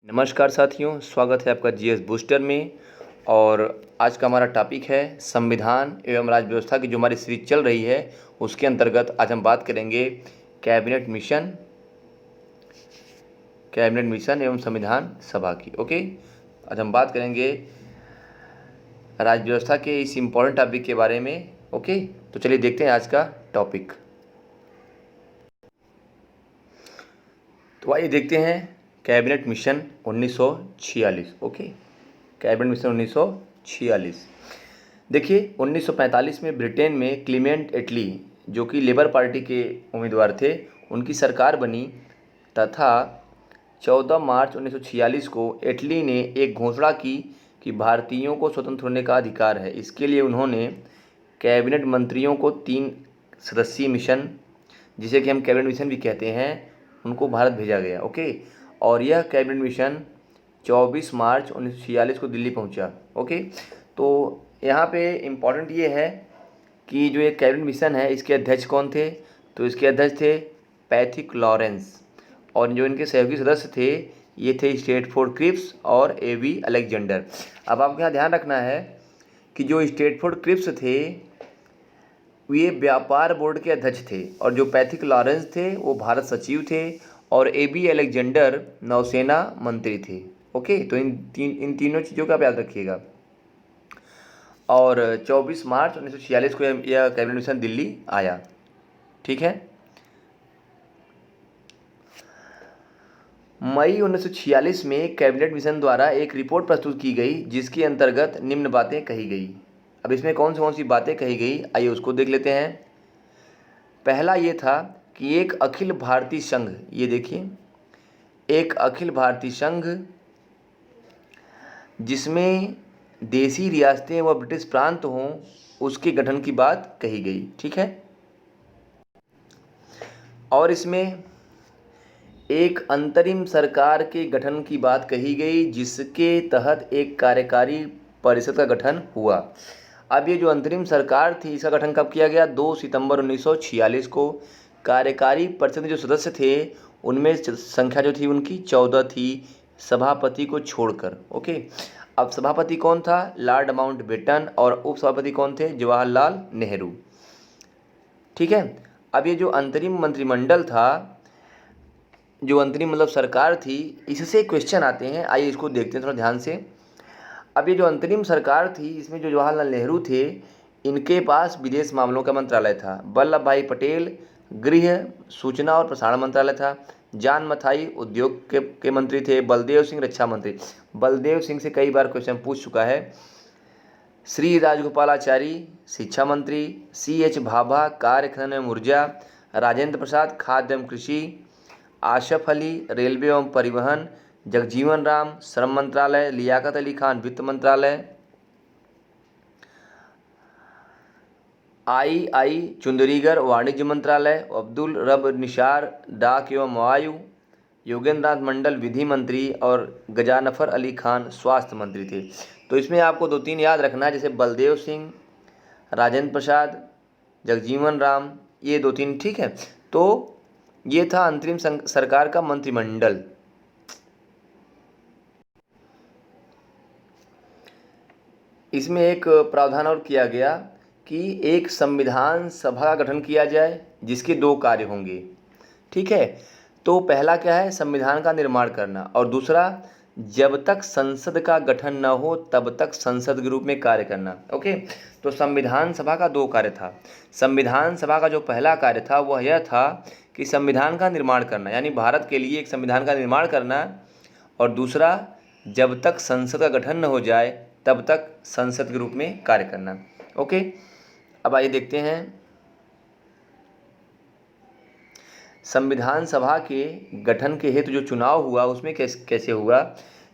नमस्कार साथियों, स्वागत है आपका जीएस बूस्टर में। और आज का हमारा टॉपिक है संविधान एवं राज्य व्यवस्था की जो हमारी सीरीज चल रही है उसके अंतर्गत आज हम बात करेंगे कैबिनेट मिशन एवं संविधान सभा की। ओके, आज हम बात करेंगे राज्य व्यवस्था के इस इम्पोर्टेंट टॉपिक के बारे में। ओके, तो चलिए देखते हैं आज का टॉपिक। तो आइए देखते हैं cabinet mission 1946। Okay, cabinet mission 1946। देखिए, 1945 में ब्रिटेन में क्लीमेंट एटली जो कि लेबर पार्टी के उम्मीदवार थे, उनकी सरकार बनी तथा 14 मार्च 1946 को एटली ने एक घोषणा की कि भारतीयों को स्वतंत्र होने का अधिकार है। इसके लिए उन्होंने कैबिनेट मंत्रियों को 3 सदस्यीय मिशन, जिसे कि हम कैबिनेट मिशन भी कहते हैं, उनको भारत भेजा गया। ओके, और यह कैबिनेट मिशन 24 मार्च 1946 को दिल्ली पहुंचा। ओके, तो यहाँ पे इम्पॉर्टेंट ये है कि जो ये कैबिनेट मिशन है इसके अध्यक्ष कौन थे, तो इसके अध्यक्ष थे पैथिक लॉरेंस, और जो इनके सहयोगी सदस्य थे ये थे स्ट्रैटफोर्ड क्रिप्स और एवी अलेक्जेंडर। अब आपको यहाँ ध्यान रखना है कि जो स्ट्रैटफोर्ड क्रिप्स थे ये व्यापार बोर्ड के अध्यक्ष थे, और जो पैथिक लॉरेंस थे वो भारत सचिव थे, और एबी अलेक्जेंडर नौसेना मंत्री थे। ओके, तो इन तीनों चीज़ों का आप याद रखिएगा। और 24 मार्च 1946 को यह कैबिनेट मिशन दिल्ली आया। ठीक है, मई 1946 में कैबिनेट मिशन द्वारा एक रिपोर्ट प्रस्तुत की गई जिसके अंतर्गत निम्न बातें कही गई। अब इसमें कौन सी बातें कही गई, आइए उसको देख लेते हैं। पहला ये था कि एक अखिल भारतीय संघ, ये देखिए, एक अखिल भारतीय संघ जिसमें देसी रियासतें व ब्रिटिश प्रांत हों, उसके गठन की बात कही गई। ठीक है, और इसमें एक अंतरिम सरकार के गठन की बात कही गई जिसके तहत एक कार्यकारी परिषद का गठन हुआ। अब ये जो अंतरिम सरकार थी इसका गठन कब किया गया, 2 सितंबर 1946 को। कार्यकारी परिषद में जो सदस्य थे उनमें संख्या जो थी उनकी 14 थी, सभापति को छोड़कर। ओके, अब सभापति कौन था, लॉर्ड माउंटबेटन, और उपसभापति कौन थे, जवाहरलाल नेहरू। ठीक है, अब ये जो अंतरिम मंत्रिमंडल था, जो अंतरिम मतलब सरकार थी, इससे क्वेश्चन आते हैं, आइए इसको देखते हैं थोड़ा ध्यान से। अब ये जो अंतरिम सरकार थी इसमें जो जवाहरलाल नेहरू थे, इनके पास विदेश मामलों का मंत्रालय था। वल्लभ भाई पटेल गृह, सूचना और प्रसारण मंत्रालय था। जॉन मथाई उद्योग के मंत्री थे। बलदेव सिंह रक्षा मंत्री, बलदेव सिंह से कई बार क्वेश्चन पूछ चुका है। श्री राजगोपालाचारी शिक्षा मंत्री। CH भाभा कार्य खनन एवं ऊर्जा। राजेंद्र प्रसाद खाद्य एवं कृषि। आशफ अली रेलवे एवं परिवहन। जगजीवन राम श्रम मंत्रालय। लियाकत अली खान वित्त मंत्रालय। आई चुंदरीगर वाणिज्य मंत्रालय। अब्दुल रब निसार डाक एवं वायु। योगेंद्र नाथ मंडल विधि मंत्री, और गजानफर अली खान स्वास्थ्य मंत्री थे। तो इसमें आपको 2-3 याद रखना है, जैसे बलदेव सिंह, राजेंद्र प्रसाद, जगजीवन राम, ये 2-3। ठीक है, तो ये था अंतरिम सरकार का मंत्रिमंडल। इसमें एक प्रावधान और किया गया कि एक संविधान सभा का गठन किया जाए जिसके 2 कार्य होंगे। ठीक है, तो पहला क्या है, संविधान का निर्माण करना, और दूसरा जब तक संसद का गठन न हो तब तक संसद के रूप में कार्य करना। ओके, तो संविधान सभा का 2 कार्य था। संविधान सभा का जो पहला कार्य था वह यह था कि संविधान का निर्माण करना, यानी भारत के लिए एक संविधान का निर्माण करना, और दूसरा जब तक संसद का गठन न हो जाए तब तक संसद के रूप में कार्य करना। ओके, अब आइए देखते हैं संविधान सभा के गठन के हेतु जो चुनाव हुआ उसमें कैसे हुआ।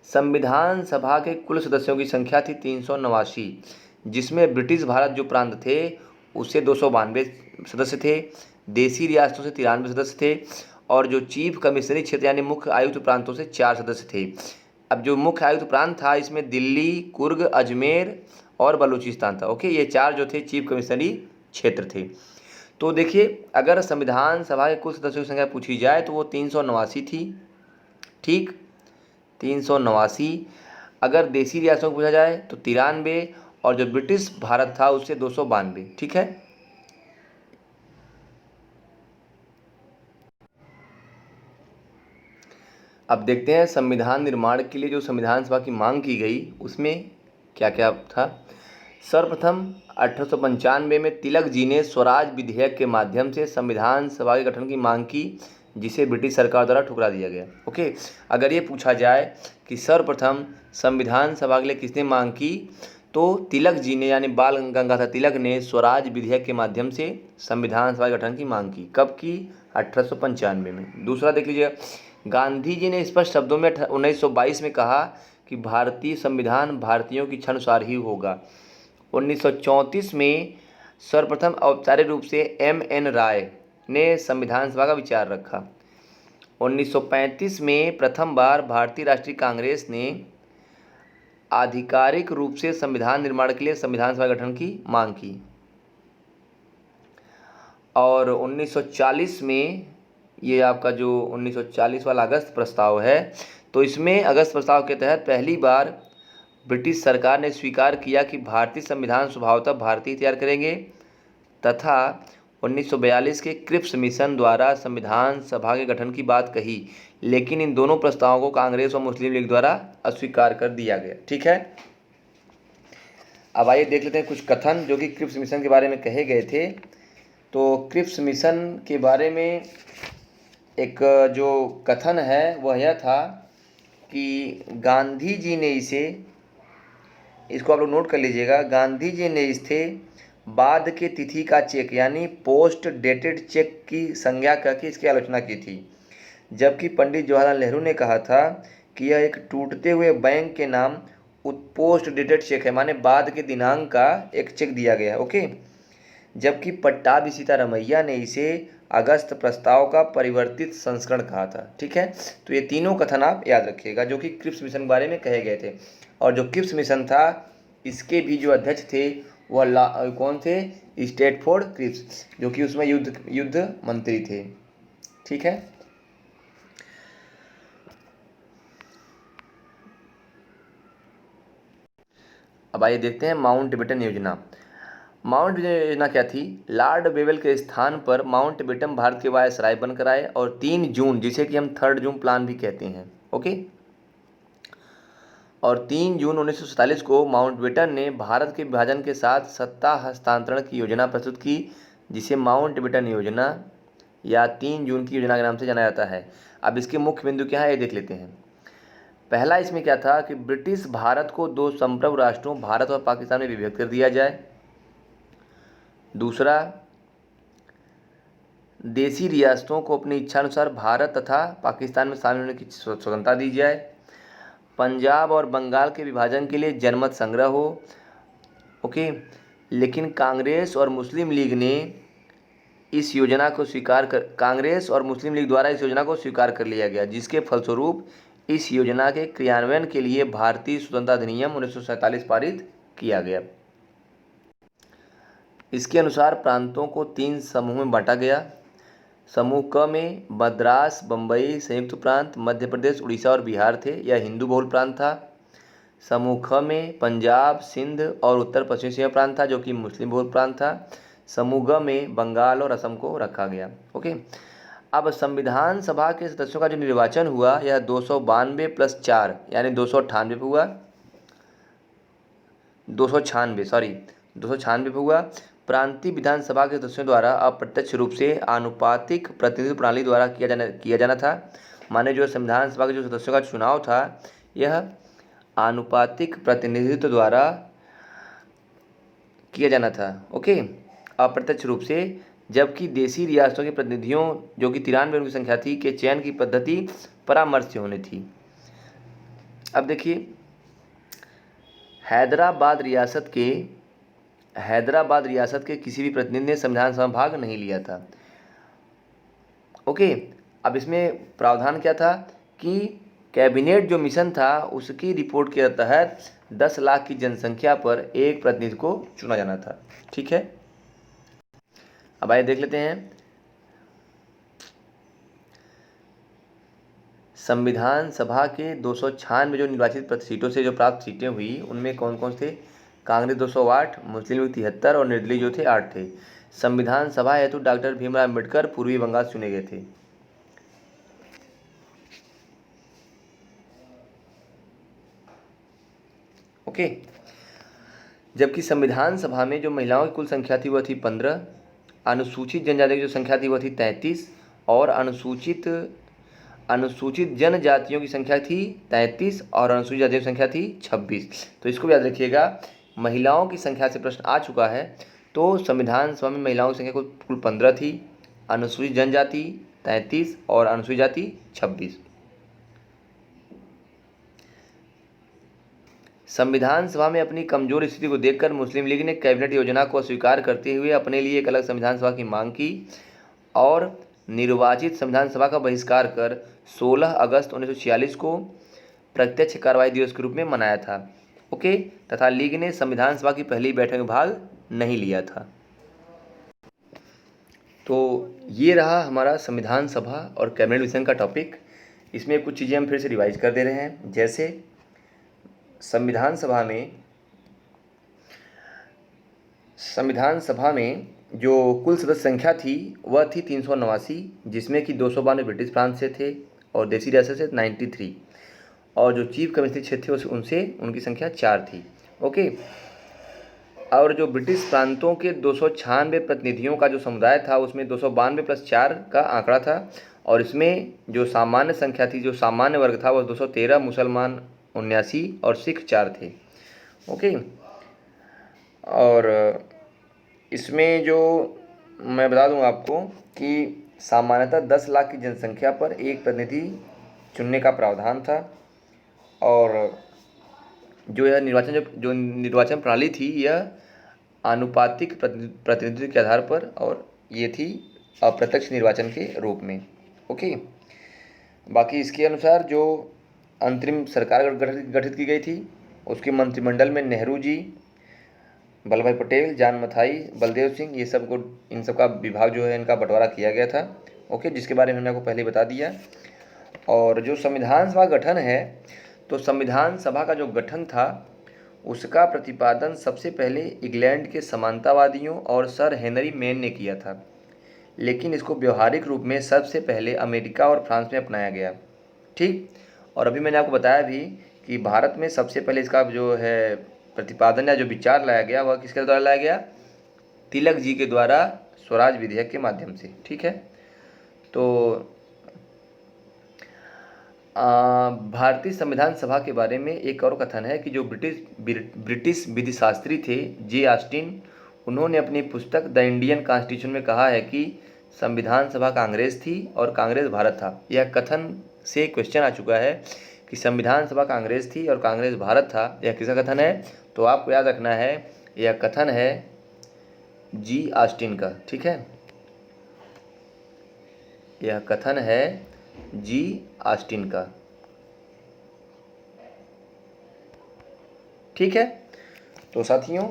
संविधान सभा के कुल सदस्यों की संख्या थी 389, जिसमें ब्रिटिश भारत जो प्रांत थे उससे 292 सदस्य थे, देसी रियासतों से 93 सदस्य थे, और जो चीफ कमिश्नरी क्षेत्र यानी मुख्य आयुक्त प्रांतों से 4 सदस्य थे। अब जो मुख्य आयुक्त प्रांत था इसमें दिल्ली, कुर्ग, अजमेर और बलूचिस्तान था। ओके, ये 4 जो थे चीफ कमिश्नरी क्षेत्र थे। तो देखिए, अगर संविधान सभा के कुल सदस्यों की संख्या पूछी जाए तो वो 389 थी। ठीक, 389। अगर देसी रियासतों को पूछा जाए तो 93, और जो ब्रिटिश भारत था उससे 292। ठीक है। अब देखते हैं संविधान निर्माण के लिए जो संविधान सभा की मांग की गई उसमें क्या क्या था। सर्वप्रथम 1895 में तिलक जी ने स्वराज विधेयक के माध्यम से संविधान सभा के गठन की मांग की, जिसे ब्रिटिश सरकार द्वारा ठुकरा दिया गया। ओके, अगर ये पूछा जाए कि सर्वप्रथम संविधान सभा के लिए किसने मांग की, तो तिलक जी ने, यानी बाल गंगाधर तिलक ने स्वराज विधेयक के माध्यम से संविधान सभा के गठन की मांग की। कब की? 1895 में। दूसरा देख लीजिए, गांधी जी ने स्पष्ट शब्दों में 1922 में कहा कि भारतीय संविधान भारतीयों की इच्छानुसार ही होगा। 1934 में सर्वप्रथम औपचारिक रूप से M.N. राय ने संविधान सभा का विचार रखा। 1935 में प्रथम बार भारतीय राष्ट्रीय कांग्रेस ने आधिकारिक रूप से संविधान निर्माण के लिए संविधान सभा गठन की मांग की। और 1940 में, ये आपका जो 1940 वाला अगस्त प्रस्ताव है, तो इसमें अगस्त प्रस्ताव के तहत पहली बार ब्रिटिश सरकार ने स्वीकार किया कि भारतीय संविधान स्वभावतः भारतीय तैयार करेंगे, तथा 1942 के क्रिप्स मिशन द्वारा संविधान सभा के गठन की बात कही, लेकिन इन दोनों प्रस्तावों को कांग्रेस और मुस्लिम लीग द्वारा अस्वीकार कर दिया गया। ठीक है। अब आइए देख लेते हैं कुछ कथन जो कि क्रिप्स मिशन के बारे में कहे गए थे। तो क्रिप्स मिशन के बारे में एक जो कथन है वह यह था कि गांधी जी ने इसको आप लोग नोट कर लीजिएगा, गांधी जी ने इसे बाद के तिथि का चेक यानी पोस्ट डेटेड चेक की संज्ञा करके इसकी आलोचना की थी, जबकि पंडित जवाहरलाल नेहरू ने कहा था कि यह एक टूटते हुए बैंक के नाम पोस्ट डेटेड चेक है, माने बाद के दिनांक का एक चेक दिया गया है। ओके, जबकि पट्टाभी सीतारमैया ने इसे अगस्त प्रस्ताव का परिवर्तित संस्करण कहा था। ठीक है, तो ये तीनों कथन आप याद रखिएगा जो कि क्रिप्स मिशन के बारे में कहे गए थे। और जो क्रिप्स मिशन था इसके भी जो अध्यक्ष थे वह कौन थे? स्टैटफोर्ड क्रिप्स, जो कि उसमें युद्ध मंत्री थे। ठीक है। अब आइए देखते हैं माउंटबेटन योजना। माउंटबेटन योजना क्या थी? लॉर्ड बेवेल के स्थान पर माउंटबेटन भारत के वायसराय बनकर आए, और 3 जून, जिसे कि हम 3 जून प्लान भी कहते हैं, ओके, और 3 जून 1947 को माउंटबेटन ने भारत के विभाजन के साथ सत्ता हस्तांतरण की योजना प्रस्तुत की, जिसे माउंटबेटन योजना या 3 जून की योजना के नाम से जाना जाता है। अब इसके मुख्य बिंदु क्या है ये देख लेते हैं। पहला इसमें क्या था कि ब्रिटिश भारत को 2 संप्रभु राष्ट्रों भारत और पाकिस्तान में विभक्त कर दिया जाए। दूसरा, देसी रियासतों को अपनी इच्छानुसार भारत तथा पाकिस्तान में शामिल होने की स्वतंत्रता दी जाए। पंजाब और बंगाल के विभाजन के लिए जनमत संग्रह हो। ओके, लेकिन कांग्रेस और मुस्लिम लीग ने इस योजना को कांग्रेस और मुस्लिम लीग द्वारा इस योजना को स्वीकार कर लिया गया, जिसके फलस्वरूप इस योजना के क्रियान्वयन के लिए भारतीय स्वतंत्रता अधिनियम 1947 पारित किया गया। इसके अनुसार प्रांतों को 3 समूह में बांटा गया। समूह क में मद्रास, बम्बई, संयुक्त प्रांत, मध्य प्रदेश, उड़ीसा और बिहार थे। यह हिंदू बहुल प्रांत था। समूह ख में पंजाब, सिंध और उत्तर पश्चिम सीमा प्रांत था, जो कि मुस्लिम बहुल प्रांत था। समूह ग में बंगाल और असम को रखा गया। ओके, अब संविधान सभा के सदस्यों का जो निर्वाचन हुआ यह 292 + 4 यानी 298 पे हुआ। 296 पे हुआ। प्रांतीय विधानसभा के सदस्यों द्वारा अप्रत्यक्ष रूप से आनुपातिक प्रतिनिधित्व प्रणाली द्वारा किया जाना था। माने जो संविधान सभा के जो सदस्यों का चुनाव था यह आनुपातिक प्रतिनिधित्व द्वारा किया जाना था। ओके, अप्रत्यक्ष रूप से, जबकि देसी रियासतों के प्रतिनिधियों, जो कि 93 उनकी संख्या थी, के चयन की पद्धति परामर्श से होनी थी। अब देखिए, हैदराबाद रियासत के किसी भी प्रतिनिधि ने संविधान सभा में भाग नहीं लिया था। ओके, अब इसमें प्रावधान क्या था कि कैबिनेट जो मिशन था उसकी रिपोर्ट के तहत 10 लाख की जनसंख्या पर एक प्रतिनिधि को चुना जाना था। ठीक है, अब आइए देख लेते हैं संविधान सभा के 296 जो निर्वाचित सीटों से जो प्राप्त सीटें हुई उनमें कौन कौन थे? कांग्रेस 208, मुस्लिम लीग 73 और निर्दलीय जो थे 8 थे। संविधान सभा हेतु डॉक्टर भीमराव अम्बेडकर पूर्वी बंगाल चुने गए थे। ओके। जबकि संविधान सभा में जो महिलाओं की कुल संख्या थी वह थी 15, अनुसूचित जनजाति की जो संख्या थी वह थी 33 और अनुसूचित जनजातियों की संख्या थी 33 और अनुसूचित जातियों की संख्या थी 26। तो इसको भी याद रखिएगा, महिलाओं की संख्या से प्रश्न आ चुका है। तो संविधान सभा में महिलाओं की संख्या कुल 15 थी, अनुसूचित जनजाति 33 और अनुसूचित जाति 26। संविधान सभा में अपनी कमजोर स्थिति को देखकर मुस्लिम लीग ने कैबिनेट योजना को अस्वीकार करते हुए अपने लिए एक अलग संविधान सभा की मांग की और निर्वाचित संविधान सभा का बहिष्कार कर 16 अगस्त 1946 को प्रत्यक्ष कार्रवाई दिवस के रूप में मनाया था। ओके। तथा लीग ने संविधान सभा की पहली बैठक में भाग नहीं लिया था। तो ये रहा हमारा संविधान सभा और कैबिनेट मिशन का टॉपिक। इसमें कुछ चीज़ें हम फिर से रिवाइज कर दे रहे हैं। जैसे संविधान सभा में जो कुल सदस्य संख्या थी वह थी 389, जिसमें कि 292 ब्रिटिश प्रांत से थे और देसी रियासत से 93 और जो चीफ कमिश्नरी क्षेत्र थे उनसे उनकी संख्या 4 थी। ओके। और जो ब्रिटिश प्रांतों के 296 प्रतिनिधियों का जो समुदाय था उसमें 292 + 4 का आंकड़ा था और इसमें जो सामान्य संख्या थी, जो सामान्य वर्ग था वह 213, मुसलमान 79 और सिख 4 थे। ओके। और इसमें जो मैं बता दूं आपको कि सामान्यतः 10 लाख की जनसंख्या पर एक प्रतिनिधि चुनने का प्रावधान था और जो यह निर्वाचन प्रणाली थी यह आनुपातिक प्रतिनिधित्व के आधार पर और ये थी अप्रत्यक्ष निर्वाचन के रूप में। ओके। बाकी इसके अनुसार जो अंतरिम सरकार गठित की गई थी उसके मंत्रिमंडल में नेहरू जी, वल्लभ भाई पटेल, जान मथाई, बलदेव सिंह, ये सब को इन सब का विभाग जो है इनका बंटवारा किया गया था। ओके, जिसके बारे में मैंने आपको पहले बता दिया। और जो संविधान सभा गठन है, तो संविधान सभा का जो गठन था उसका प्रतिपादन सबसे पहले इंग्लैंड के समानतावादियों और सर हेनरी मेन ने किया था, लेकिन इसको व्यवहारिक रूप में सबसे पहले अमेरिका और फ्रांस में अपनाया गया। ठीक। और अभी मैंने आपको बताया भी कि भारत में सबसे पहले इसका जो है प्रतिपादन या जो विचार लाया गया वह किसके द्वारा लाया गया? तिलक जी के द्वारा स्वराज विधेयक के माध्यम से। ठीक है। तो भारतीय संविधान सभा के बारे में एक और कथन है कि जो ब्रिटिश विधिशास्त्री थे जे ऑस्टिन, उन्होंने अपनी पुस्तक द इंडियन कॉन्स्टिट्यूशन में कहा है कि संविधान सभा कांग्रेस थी और कांग्रेस भारत था। यह कथन से क्वेश्चन आ चुका है कि संविधान सभा कांग्रेस थी और कांग्रेस भारत था, यह किसका कथन है? तो आपको याद रखना है यह कथन है जी ऑस्टिन का। ठीक है, यह कथन है जी ऑस्टिन का। ठीक है। तो साथियों,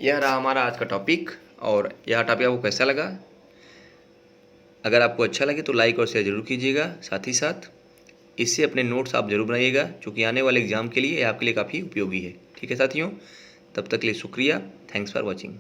यह रहा हमारा आज का टॉपिक और यह टॉपिक आपको कैसा लगा? अगर आपको अच्छा लगे तो लाइक और शेयर जरूर कीजिएगा। साथ ही साथ इससे अपने नोट्स आप जरूर बनाइएगा, क्योंकि आने वाले एग्जाम के लिए यह आपके लिए काफ़ी उपयोगी है। ठीक है साथियों, तब तक के लिए शुक्रिया। Thanks for watching.